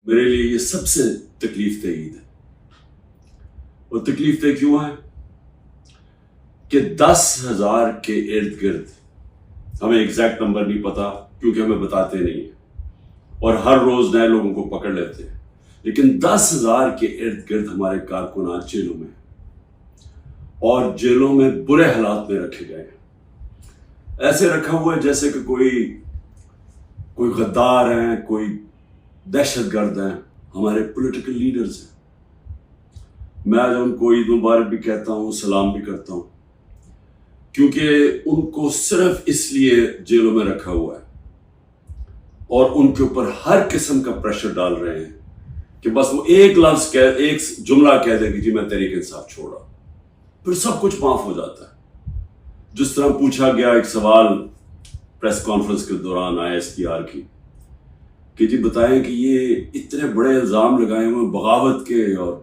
میرے لیے یہ سب سے تکلیف دہ عید ہے. اور تکلیف دہ کیوں ہے کہ 10,000 کے ارد گرد، ہمیں ایگزیکٹ نمبر نہیں پتا کیونکہ ہمیں بتاتے نہیں ہیں اور ہر روز نئے لوگوں کو پکڑ لیتے ہیں، لیکن 10,000 کے ارد گرد ہمارے کارکنان جیلوں میں اور جیلوں میں برے حالات میں رکھے گئے ہیں. ایسے رکھا ہوا ہے جیسے کہ کوئی غدار ہیں، کوئی دہشت گرد ہیں، ہمارے پولیٹیکل لیڈرز ہیں. میں آج ان کو عید مبارک بھی کہتا ہوں، سلام بھی کرتا ہوں، کیونکہ ان کو صرف اس لیے جیلوں میں رکھا ہوا ہے اور ان کے اوپر ہر قسم کا پریشر ڈال رہے ہیں کہ بس وہ ایک لفظ ایک جملہ کہہ دے کہ جی میں تحریک انصاف چھوڑا، پھر سب کچھ معاف ہو جاتا ہے. جس طرح پوچھا گیا ایک سوال پریس کانفرنس کے دوران ISPR کی کہ جی بتائیں کہ یہ اتنے بڑے الزام لگائے ہوئے بغاوت کے اور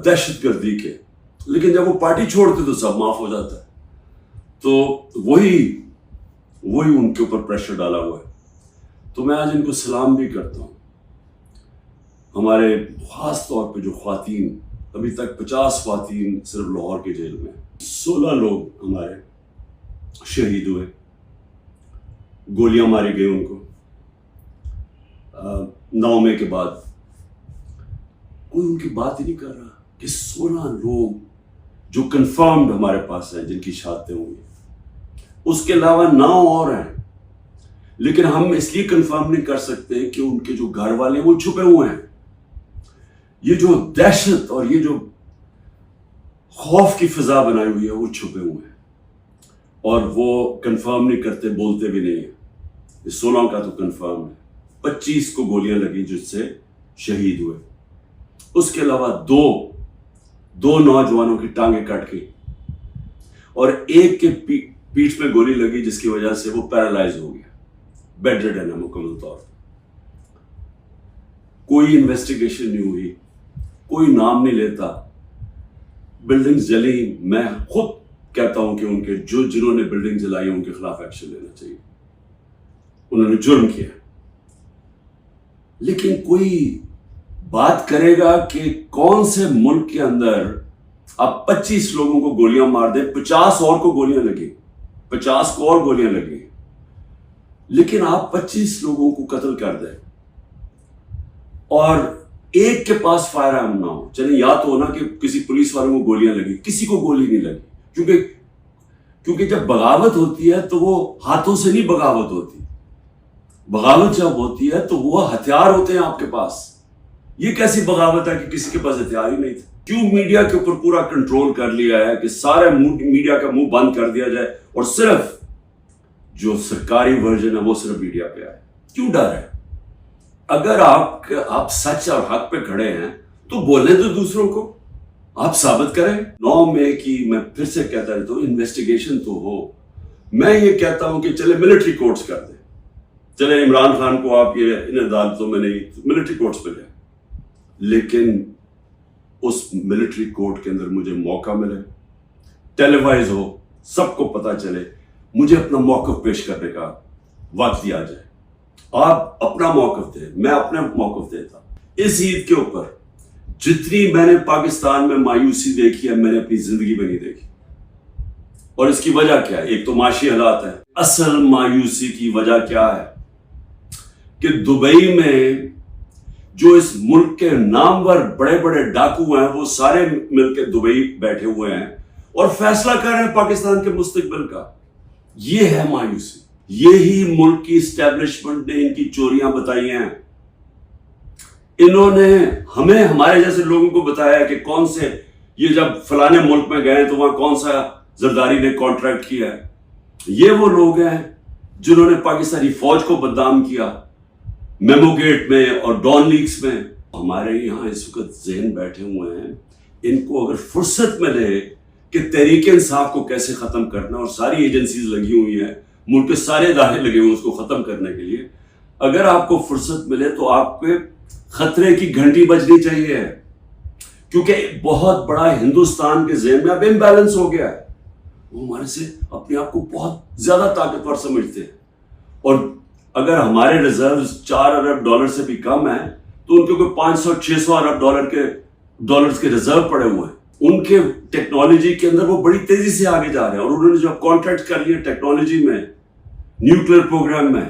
دہشت گردی کے، لیکن جب وہ پارٹی چھوڑتے تو سب معاف ہو جاتا ہے. تو وہی ان کے اوپر پریشر ڈالا ہوا ہے. تو میں آج ان کو سلام بھی کرتا ہوں. ہمارے خاص طور پہ جو خواتین، ابھی تک 50 خواتین صرف لاہور کے جیل میں، 16 لوگ ہمارے شہید ہوئے، گولیاں ماری گئی ان کو 9 مئی کے بعد. کوئی ان کی بات ہی نہیں کر رہا کہ 16 لوگ جو کنفرمڈ ہمارے پاس ہیں جن کی شہادتیں ہوئی ہیں، اس کے علاوہ 9 اور ہیں، لیکن ہم اس لیے کنفرم نہیں کر سکتے کہ ان کے جو گھر والے ہیں وہ چھپے ہوئے ہیں. یہ جو دہشت اور یہ جو خوف کی فضا بنائی ہوئی ہے وہ چھپے ہوئے ہیں اور وہ کنفرم نہیں کرتے، بولتے بھی نہیں ہیں. یہ 16 کا تو کنفرم ہے. 25 کو گولیاں لگی جس سے شہید ہوئے. اس کے علاوہ دو نوجوانوں کی ٹانگیں کٹ گئی اور ایک کے پیٹھ میں گولی لگی جس کی وجہ سے وہ پیرالائز ہو گیا، بیڈ ریڈن ہے مکمل طور پر. کوئی انویسٹیگیشن نہیں ہوئی، کوئی نام نہیں لیتا. بلڈنگ جلی، میں خود کہتا ہوں کہ ان کے جنہوں نے بلڈنگ جلائی ان کے خلاف ایکشن لینا چاہیے، انہوں نے جرم کیا. لیکن کوئی بات کرے گا کہ کون سے ملک کے اندر آپ 25 لوگوں کو گولیاں مار دیں، 50 اور کو گولیاں لگیں، 50 کو اور گولیاں لگیں، لیکن آپ 25 لوگوں کو قتل کر دیں اور ایک کے پاس فائر آرم نہ ہو. چلیں یا تو ہونا کہ کسی پولیس والوں کو گولیاں لگی، کسی کو گولی نہیں لگی، کیونکہ جب بغاوت ہوتی ہے تو وہ ہاتھوں سے نہیں بغاوت ہوتی. بغاوت جب ہوتی ہے تو وہ ہتھیار ہوتے ہیں آپ کے پاس. یہ کیسی بغاوت ہے کہ کسی کے پاس ہتھیار ہی نہیں تھے؟ کیوں میڈیا کے اوپر پورا کنٹرول کر لیا ہے کہ سارے میڈیا کا منہ بند کر دیا جائے اور صرف جو سرکاری ورژن ہے وہ صرف میڈیا پہ آئے؟ کیوں ڈر ہے؟ اگر آپ سچ اور حق پہ کھڑے ہیں تو بولیں تو دوسروں کو، آپ ثابت کریں. 9 مئی کی میں پھر سے کہتا رہتا ہوں انویسٹیگیشن تو ہو. میں یہ کہتا ہوں کہ چلے ملٹری کورٹس کر دیں، چلے عمران خان کو آپ یہ ان عدالتوں میں نہیں، ملٹری کورٹس پہ جائیں، لیکن اس ملٹری کورٹ کے اندر مجھے موقع ملے، ٹیلی وائز ہو، سب کو پتا چلے، مجھے اپنا موقف پیش کرنے کا وقت دیا جائے. آپ اپنا موقف دیں، میں اپنا موقف دیتا. اس عید کے اوپر جتنی میں نے پاکستان میں مایوسی دیکھی ہے میں نے اپنی زندگی میں نہیں دیکھی. اور اس کی وجہ کیا ہے؟ ایک تو معاشی حالات ہے. اصل مایوسی کی وجہ کیا ہے کہ دبئی میں جو اس ملک کے نامور بڑے بڑے ڈاکو ہیں وہ سارے مل کے دبئی بیٹھے ہوئے ہیں اور فیصلہ کر رہے ہیں پاکستان کے مستقبل کا. یہ ہے مایوسی. یہی ملک کی اسٹیبلشمنٹ نے ان کی چوریاں بتائی ہیں. انہوں نے ہمیں، ہمارے جیسے لوگوں کو بتایا کہ کون سے، یہ جب فلانے ملک میں گئے تو وہاں کون سا زرداری نے کانٹریکٹ کیا ہے. یہ وہ لوگ ہیں جنہوں نے پاکستانی فوج کو بدنام کیا میمو گیٹ میں اور ڈان لیکس میں. ہمارے یہاں اس وقت ذہن بیٹھے ہوئے ہیں، ان کو اگر فرصت ملے کہ تحریک انصاف کو کیسے ختم کرنا، اور ساری ایجنسیز لگی ہوئی ہیں، ملک کے سارے ادارے لگے ہوئے اس کو ختم کرنے کے لیے، اگر آپ کو فرصت ملے تو آپ کے خطرے کی گھنٹی بجنی چاہیے، کیونکہ بہت بڑا ہندوستان کے ذہن میں اب امبیلنس ہو گیا ہے. وہ ہمارے سے اپنے آپ کو بہت زیادہ طاقتور سمجھتے ہیں اور اگر ہمارے ریزروز 4 ارب ڈالر سے بھی کم ہیں تو ان کے کوئی 500-600 ارب ڈالرز کے ریزرو پڑے ہوئے ہیں. ان کے ٹیکنالوجی کے اندر وہ بڑی تیزی سے آگے جا رہے ہیں, اور انہوں نے جو کانٹریکٹ کر لیے ٹیکنالوجی میں, نیوکلیر پروگرام میں,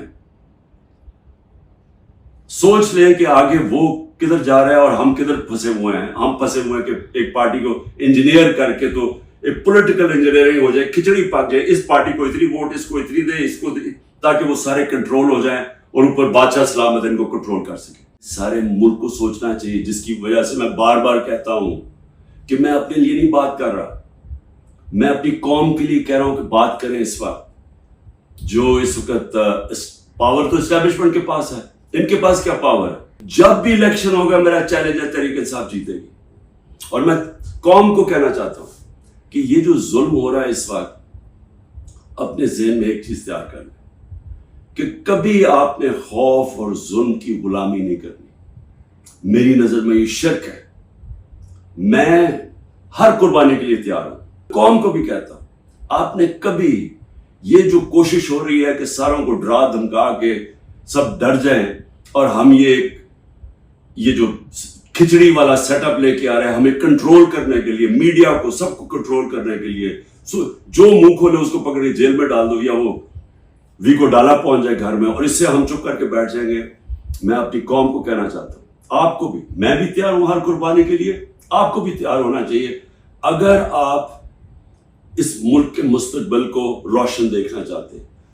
سوچ لیں کہ آگے وہ کدھر جا رہا ہے اور ہم کدھر پھنسے ہوئے ہیں. ہم پھنسے ہوئے ہیں کہ ایک پارٹی کو انجینئر کر کے تو ایک پولیٹیکل انجینئرنگ ہو جائے, کھچڑی پک جائے, اس پارٹی کو اتنی ووٹ, اس کو اتنی دے, اس کو دے, تاکہ وہ سارے کنٹرول ہو جائیں اور اوپر بادشاہ سلامت ان کو کنٹرول کر سکے. سارے ملک کو سوچنا چاہیے, جس کی وجہ سے میں بار بار کہتا ہوں کہ میں اپنے لیے نہیں بات کر رہا, میں اپنی قوم کے لیے کہہ رہا ہوں کہ بات کریں. اس وقت جو اس وقت پاور تو اسٹیبلشمنٹ کے پاس ہے, ان کے پاس کیا پاور ہے؟ جب بھی الیکشن ہوگا میرا چیلنج ہے تحریک انصاف جیتے گی. اور میں قوم کو کہنا چاہتا ہوں کہ یہ جو ظلم ہو رہا ہے اس وقت, اپنے ذہن میں ایک چیز تیار کر لیں کہ کبھی آپ نے خوف اور ظلم کی غلامی نہیں کرنی. میری نظر میں یہ شرک ہے. میں ہر قربانی کے لیے تیار ہوں. قوم کو بھی کہتا ہوں, آپ نے کبھی یہ جو کوشش ہو رہی ہے کہ ساروں کو ڈرا دھمکا کے سب ڈر جائیں اور ہم یہ جو کھچڑی والا سیٹ اپ لے کے آ رہے ہیں ہمیں کنٹرول کرنے کے لیے, میڈیا کو سب کو کنٹرول کرنے کے لیے, جو منہ کھولے اس کو پکڑ کے جیل میں ڈال دو یا وہ وی کو ڈالا پہنچ جائے گھر میں, اور اس سے ہم چپ کر کے بیٹھ جائیں گے. میں اپنی قوم کو کہنا چاہتا ہوں, آپ کو بھی, میں بھی تیار ہوں ہر قربانی کے لیے, آپ کو بھی تیار ہونا چاہیے. اگر آپ اس ملک کے مستقبل کو روشن دیکھنا چاہتے ہیں,